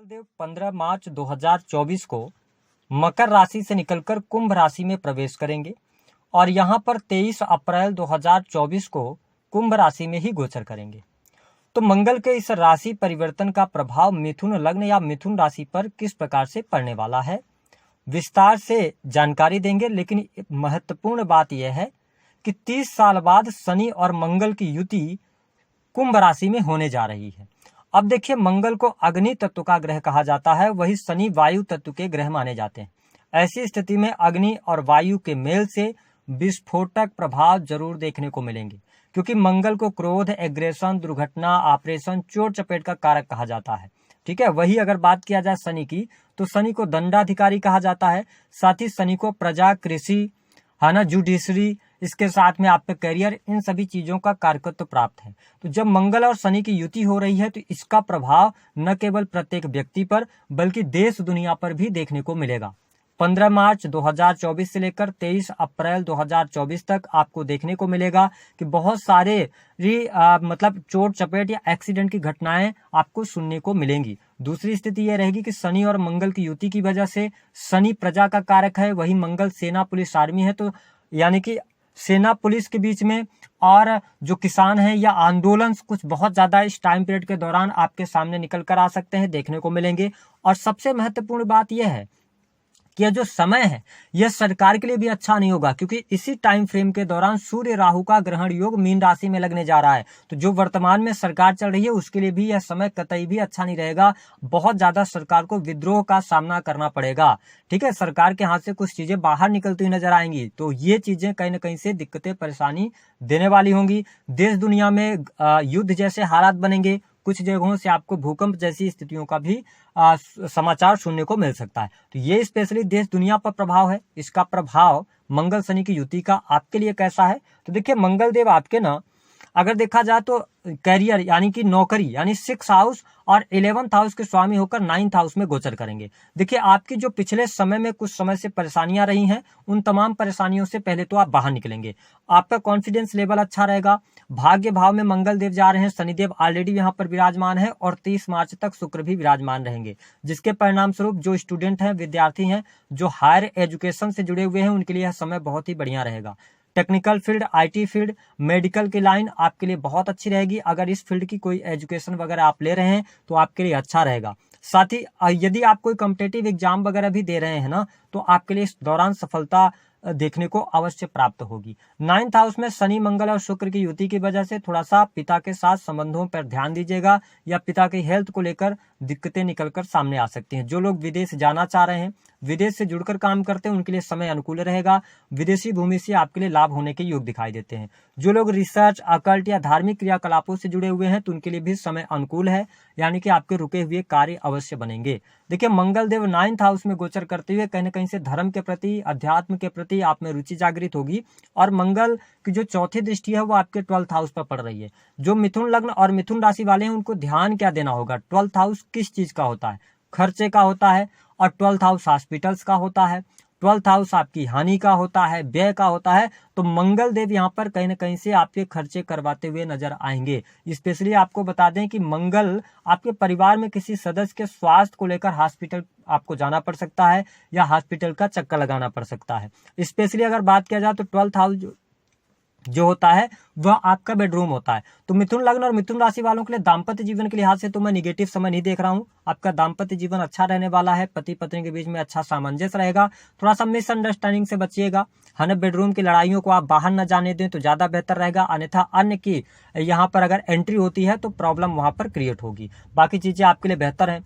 देव 15 मार्च 2024 को मकर राशि से निकलकर कुंभ राशि में प्रवेश करेंगे और यहाँ पर 23 अप्रैल 2024 को कुंभ राशि में ही गोचर करेंगे। तो मंगल के इस राशि परिवर्तन का प्रभाव मिथुन लग्न या मिथुन राशि पर किस प्रकार से पड़ने वाला है, विस्तार से जानकारी देंगे। लेकिन महत्वपूर्ण बात यह है कि 30 साल बाद शनि और मंगल की युति कुंभ राशि में होने जा रही है। अब देखिए, मंगल को अग्नि तत्व का ग्रह कहा जाता है, वही शनि वायु तत्व के ग्रह माने जाते हैं। ऐसी स्थिति में अग्नि और वायु के मेल से विस्फोटक प्रभाव जरूर देखने को मिलेंगे, क्योंकि मंगल को क्रोध, एग्रेशन, दुर्घटना, ऑपरेशन, चोट चपेट का कारक कहा जाता है। ठीक है। वही अगर बात किया जाए शनि की, तो शनि को दंडाधिकारी कहा जाता है। साथ ही शनि को प्रजा, कृषि, है ना, जुडिशरी, इसके साथ में आपके करियर, इन सभी चीजों का कारकत्व प्राप्त है। तो जब मंगल और शनि की युति हो रही है तो इसका प्रभाव न केवल प्रत्येक व्यक्ति पर बल्कि देश दुनिया पर भी देखने को मिलेगा। 15 मार्च 2024 से लेकर 23 अप्रैल 2024 तक आपको देखने को मिलेगा कि बहुत सारे मतलब चोट चपेट या एक्सीडेंट की घटनाएं आपको सुनने को मिलेंगी। दूसरी स्थिति यह रहेगी कि शनि और मंगल की युति की वजह से शनि प्रजा का कारक है, वही मंगल सेना, पुलिस, आर्मी है। तो यानी कि सेना पुलिस के बीच में और जो किसान हैं या आंदोलन कुछ बहुत ज्यादा इस टाइम पीरियड के दौरान आपके सामने निकल कर आ सकते हैं, देखने को मिलेंगे। और सबसे महत्वपूर्ण बात यह है कि यह जो समय है यह सरकार के लिए भी अच्छा नहीं होगा, क्योंकि इसी टाइम फ्रेम के दौरान सूर्य राहु का ग्रहण योग मीन राशि में लगने जा रहा है। तो जो वर्तमान में सरकार चल रही है उसके लिए भी यह समय कतई भी अच्छा नहीं रहेगा। बहुत ज्यादा सरकार को विद्रोह का सामना करना पड़ेगा। ठीक है। सरकार के हाथ से कुछ चीजें बाहर निकलती हुई नजर आएंगी, तो ये चीजें कहीं ना कहीं से दिक्कतें, परेशानी देने वाली होंगी। देश दुनिया में युद्ध जैसे हालात बनेंगे। कुछ जगहों से आपको भूकंप जैसी स्थितियों का भी समाचार सुनने को मिल सकता है। तो ये स्पेशली देश दुनिया पर प्रभाव है। इसका प्रभाव मंगल शनि की युति का आपके लिए कैसा है? तो देखिए, मंगल देव आपके ना अगर देखा जाए तो कैरियर यानी कि नौकरी यानी 6 हाउस और 11th हाउस के स्वामी होकर 9th हाउस में गोचर करेंगे। देखिए, आपकी जो पिछले समय में कुछ समय से परेशानियां रही हैं, उन तमाम परेशानियों से पहले तो आप बाहर निकलेंगे। आपका कॉन्फिडेंस लेवल अच्छा रहेगा। भाग्य भाव में मंगल देव जा रहे हैं, शनिदेव ऑलरेडी यहाँ पर विराजमान है और 30 मार्च तक शुक्र भी विराजमान रहेंगे, जिसके परिणाम स्वरूप जो स्टूडेंट हैं, विद्यार्थी हैं, जो हायर एजुकेशन से जुड़े हुए हैं, उनके लिए यह समय बहुत ही बढ़िया रहेगा। Technical field, IT field, medical की लाइन आपके लिए बहुत अच्छी रहेगी। अगर इस फील्ड की कोई एजुकेशन वगैरह आप ले रहे हैं तो आपके लिए अच्छा रहेगा। साथ ही यदि आप कोई कॉम्पिटिटिव एग्जाम वगैरह भी दे रहे हैं ना, तो आपके लिए इस दौरान सफलता देखने को अवश्य प्राप्त होगी। 9th हाउस में शनि, मंगल और शुक्र की युति की वजह से थोड़ा सा पिता के साथ संबंधों पर ध्यान दीजिएगा, या पिता की हेल्थ को लेकर दिक्कतें निकलकर सामने आ सकती हैं। जो लोग विदेश जाना चाह रहे हैं, विदेश से जुड़कर काम करते हैं, उनके लिए समय अनुकूल रहेगा। विदेशी भूमि से आपके लिए लाभ होने के योग दिखाई देते हैं। जो लोग रिसर्च, अकल्ट या धार्मिक क्रियाकलापों से जुड़े हुए हैं तो उनके लिए भी समय अनुकूल है, यानी कि आपके रुके हुए कार्य अवश्य बनेंगे। देखिए, मंगल देव 9th हाउस में गोचर करते हुए कहीं ना कहीं से धर्म के प्रति, अध्यात्म के प्रति आप में रुचि जागृत होगी। और मंगल की जो चौथी दृष्टि है वो आपके 12th हाउस पर पड़ रही है। जो मिथुन लग्न और मिथुन राशि वाले हैं उनको ध्यान क्या देना होगा? 12th हाउस किस चीज का होता है? खर्चे का होता है। और 12th हाउस हॉस्पिटल्स का होता है। 12th हाउस आपकी हानि का होता है, व्यय का होता है। तो मंगल देव यहाँ पर कहीं ना कहीं से आपके खर्चे करवाते हुए नजर आएंगे। स्पेशली आपको बता दें कि मंगल आपके परिवार में किसी सदस्य के स्वास्थ्य को लेकर हॉस्पिटल आपको जाना पड़ सकता है या हॉस्पिटल का चक्कर लगाना पड़ सकता है। स्पेशली अगर बात किया जाए तो 12th हाउस जो होता है वह आपका बेडरूम होता है। तो मिथुन लग्न और मिथुन राशि वालों के लिए दाम्पत्य जीवन के लिहाज से तो मैं निगेटिव समय नहीं देख रहा हूं। आपका दाम्पत्य जीवन अच्छा रहने वाला है। पति पत्नी के बीच में अच्छा सामंजस्य रहेगा। थोड़ा सा मिसअंडरस्टैंडिंग से बचिएगा, है ना। बेडरूम की लड़ाइयों को आप बाहर न जाने दें तो ज्यादा बेहतर रहेगा, अन्यथा अन्य की यहाँ पर अगर एंट्री होती है तो प्रॉब्लम वहां पर क्रिएट होगी। बाकी चीजें आपके लिए बेहतर है।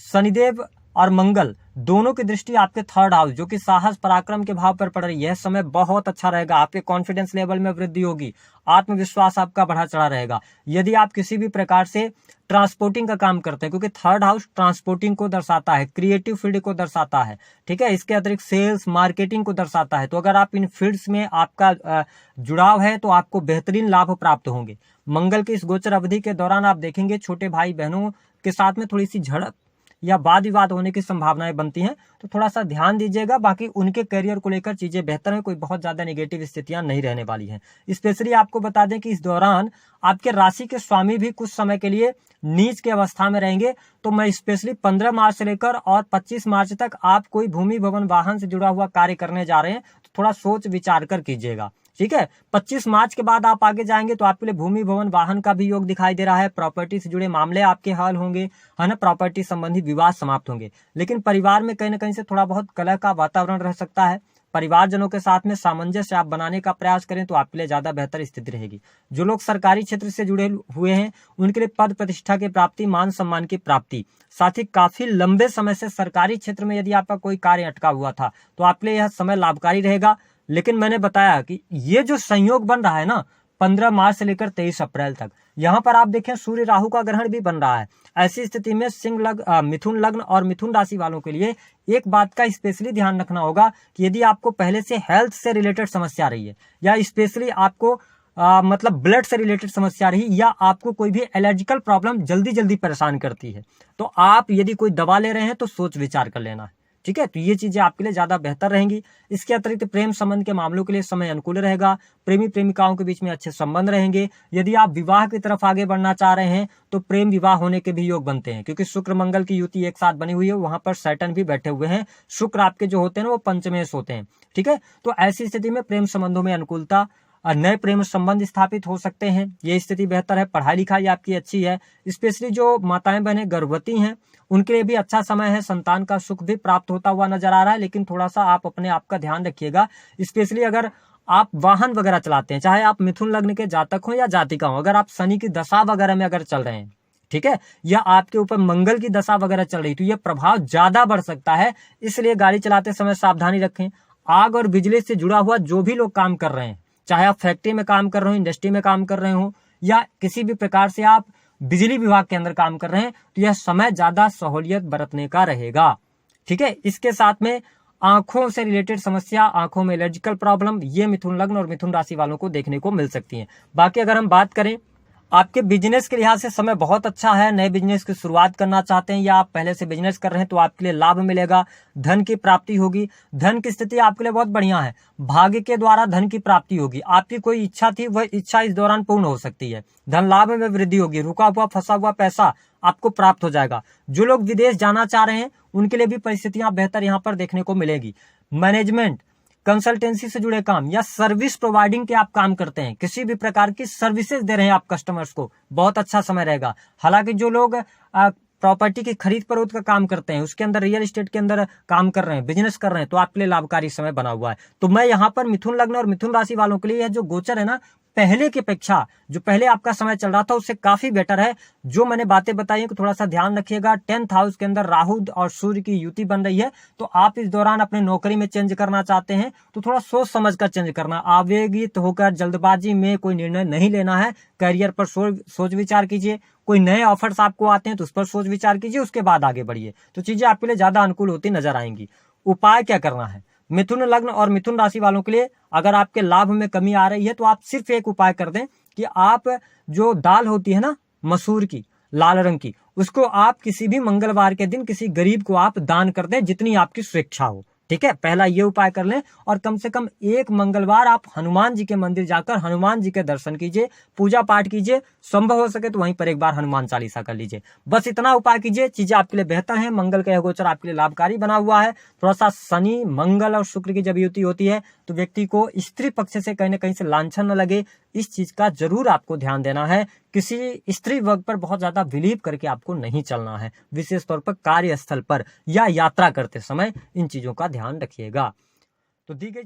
शनिदेव और मंगल दोनों की दृष्टि आपके 3rd हाउस जो कि साहस, पराक्रम के भाव पर पड़ रही है। यह समय बहुत अच्छा रहेगा। आपके कॉन्फिडेंस लेवल में वृद्धि होगी, आत्मविश्वास आपका बढ़ा चढ़ा रहेगा। यदि आप किसी भी प्रकार से ट्रांसपोर्टिंग का काम करते हैं, क्योंकि 3rd हाउस ट्रांसपोर्टिंग को दर्शाता है, क्रिएटिव फील्ड को दर्शाता है। ठीक है। इसके अतिरिक्त सेल्स, मार्केटिंग को दर्शाता है। तो अगर आप इन फील्ड्स में आपका जुड़ाव है तो आपको बेहतरीन लाभ प्राप्त होंगे। मंगल की इस गोचर अवधि के दौरान आप देखेंगे छोटे भाई बहनों के साथ में थोड़ी सी झड़प या वाद विवाद होने की संभावनाएं बनती हैं, तो थोड़ा सा ध्यान दीजिएगा। बाकी उनके करियर को लेकर चीजें बेहतर हैं, कोई बहुत ज्यादा नेगेटिव स्थितियां नहीं रहने वाली हैं। स्पेशली आपको बता दें कि इस दौरान आपके राशि के स्वामी भी कुछ समय के लिए नीच की अवस्था में रहेंगे, तो मैं स्पेशली 15 मार्च से लेकर और 25 मार्च तक आप कोई भूमि भवन वाहन से जुड़ा हुआ कार्य करने जा रहे हैं तो थोड़ा सोच विचार कर कीजिएगा। ठीक है, 25 मार्च के बाद आप आगे जाएंगे तो आपके लिए भूमि भवन वाहन का भी योग दिखाई दे रहा है। प्रॉपर्टी से जुड़े मामले आपके हल होंगे, है ना, प्रॉपर्टी संबंधी विवाद समाप्त होंगे। लेकिन परिवार में कहीं ना कहीं से थोड़ा बहुत कलह का वातावरण रह सकता है। परिवारजनों के साथ में सामंजस्य आप बनाने का प्रयास करें तो आपके लिए ज्यादा बेहतर स्थिति रहेगी। जो लोग सरकारी क्षेत्र से जुड़े हुए हैं उनके लिए पद प्रतिष्ठा की प्राप्ति, मान सम्मान की प्राप्ति, साथ ही काफी लंबे समय से सरकारी क्षेत्र में यदि आपका कोई कार्य अटका हुआ था तो आपके लिए यह समय लाभकारी रहेगा। लेकिन मैंने बताया कि ये जो संयोग बन रहा है ना 15 मार्च से लेकर 23 अप्रैल तक, यहाँ पर आप देखें सूर्य राहु का ग्रहण भी बन रहा है। ऐसी स्थिति में मिथुन लग्न और मिथुन राशि वालों के लिए एक बात का स्पेशली ध्यान रखना होगा कि यदि आपको पहले से हेल्थ से रिलेटेड समस्या रही है या स्पेशली आपको मतलब ब्लड से रिलेटेड समस्या रही या आपको कोई भी एलर्जिकल प्रॉब्लम जल्दी जल्दी परेशान करती है तो आप यदि कोई दवा ले रहे हैं तो सोच विचार कर लेना है। ठीक है, तो ये चीजें आपके लिए ज्यादा बेहतर रहेंगी। इसके अतिरिक्त प्रेम संबंध के मामलों के लिए समय अनुकूल रहेगा। प्रेमी प्रेमिकाओं के बीच में अच्छे संबंध रहेंगे। यदि आप विवाह की तरफ आगे बढ़ना चाह रहे हैं तो प्रेम विवाह होने के भी योग बनते हैं, क्योंकि शुक्र मंगल की युति एक साथ बनी हुई है, वहां पर सैटर्न भी बैठे हुए हैं। शुक्र आपके जो होते हैं ना वो पंचमेश होते हैं। ठीक है, तो ऐसी स्थिति में प्रेम संबंधों में अनुकूलता, नए प्रेम संबंध स्थापित हो सकते हैं। ये स्थिति बेहतर है। पढ़ाई लिखाई आपकी अच्छी है। स्पेशली जो माताएं बहनें गर्भवती हैं उनके लिए भी अच्छा समय है। संतान का सुख भी प्राप्त होता हुआ नजर आ रहा है। लेकिन थोड़ा सा आप अपने आप का ध्यान रखिएगा। स्पेशली अगर आप वाहन वगैरह चलाते हैं, चाहे आप मिथुन लग्न के जातक हो या जातिका हो, अगर आप शनि की दशा वगैरह में अगर चल रहे हैं, ठीक है, या आपके ऊपर मंगल की दशा वगैरह चल रही तो ये प्रभाव ज्यादा बढ़ सकता है। इसलिए गाड़ी चलाते समय सावधानी रखें। आग और बिजली से जुड़ा हुआ जो भी लोग काम कर रहे हैं, चाहे आप फैक्ट्री में काम कर रहे हो, इंडस्ट्री में काम कर रहे हो या किसी भी प्रकार से आप बिजली विभाग के अंदर काम कर रहे हैं, तो यह समय ज्यादा सहूलियत बरतने का रहेगा। ठीक है, इसके साथ में आंखों से रिलेटेड समस्या, आंखों में एलर्जिकल प्रॉब्लम, ये मिथुन लग्न और मिथुन राशि वालों को देखने को मिल सकती है। बाकी अगर हम बात करें आपके बिजनेस के लिहाज से समय बहुत अच्छा है। नए बिजनेस की शुरुआत करना चाहते हैं या आप पहले से बिजनेस कर रहे हैं तो आपके लिए लाभ मिलेगा। धन की प्राप्ति होगी। धन की स्थिति आपके लिए बहुत बढ़िया है। भाग्य के द्वारा धन की प्राप्ति होगी। आपकी कोई इच्छा थी वह इच्छा इस दौरान पूर्ण हो सकती है। धन लाभ में वृद्धि होगी। रुका हुआ फंसा हुआ पैसा आपको प्राप्त हो जाएगा। जो लोग विदेश जाना चाह रहे हैं उनके लिए भी परिस्थितियां बेहतर यहाँ पर देखने को मिलेगी। मैनेजमेंट, कंसल्टेंसी से जुड़े काम या सर्विस प्रोवाइडिंग के आप काम करते हैं, किसी भी प्रकार की सर्विसेज दे रहे हैं आप कस्टमर्स को, बहुत अच्छा समय रहेगा। हालांकि जो लोग प्रॉपर्टी की खरीद फरोख्त का काम करते हैं, उसके अंदर रियल एस्टेट के अंदर काम कर रहे हैं, बिजनेस कर रहे हैं, तो आपके लिए लाभकारी समय बना हुआ है। तो मैं यहाँ पर मिथुन लग्न और मिथुन राशि वालों के लिए यह जो गोचर है ना, पहले की अपेक्षा जो पहले आपका समय चल रहा था उससे काफी बेटर है। जो मैंने बातें बताई हैं थोड़ा सा ध्यान रखिएगा। 10th हाउस के अंदर राहु और सूर्य की युति बन रही है, तो आप इस दौरान अपने नौकरी में चेंज करना चाहते हैं तो थोड़ा सोच समझ कर चेंज करना। आवेगित होकर जल्दबाजी में कोई निर्णय नहीं लेना है। करियर पर सोच विचार कीजिए। कोई नए ऑफर्स आपको आते हैं तो उस पर सोच विचार कीजिए, उसके बाद आगे बढ़िए, तो चीजें आपके लिए ज्यादा अनुकूल होती नजर आएंगी। उपाय क्या करना है मिथुन लग्न और मिथुन राशि वालों के लिए? अगर आपके लाभ में कमी आ रही है तो आप सिर्फ एक उपाय कर दें कि आप जो दाल होती है ना मसूर की, लाल रंग की, उसको आप किसी भी मंगलवार के दिन किसी गरीब को आप दान कर दें, जितनी आपकी स्वेच्छा हो। ठीक है, पहला ये उपाय कर लें। और कम से कम एक मंगलवार आप हनुमान जी के मंदिर जाकर हनुमान जी के दर्शन कीजिए, पूजा पाठ कीजिए। संभव हो सके तो वहीं पर एक बार हनुमान चालीसा कर लीजिए। बस इतना उपाय कीजिए, चीजें आपके लिए बेहतर हैं। मंगल का यह गोचर आपके लिए लाभकारी बना हुआ है। थोड़ा सा शनि, मंगल और शुक्र की जब युति होती है तो व्यक्ति को स्त्री पक्ष से कहीं ना कहीं से लांछन न लगे, इस चीज का जरूर आपको ध्यान देना है। किसी स्त्री वर्ग पर बहुत ज्यादा बिलीव करके आपको नहीं चलना है, विशेष तौर पर कार्यस्थल पर या यात्रा करते समय इन चीजों का ध्यान रखिएगा। तो दी गई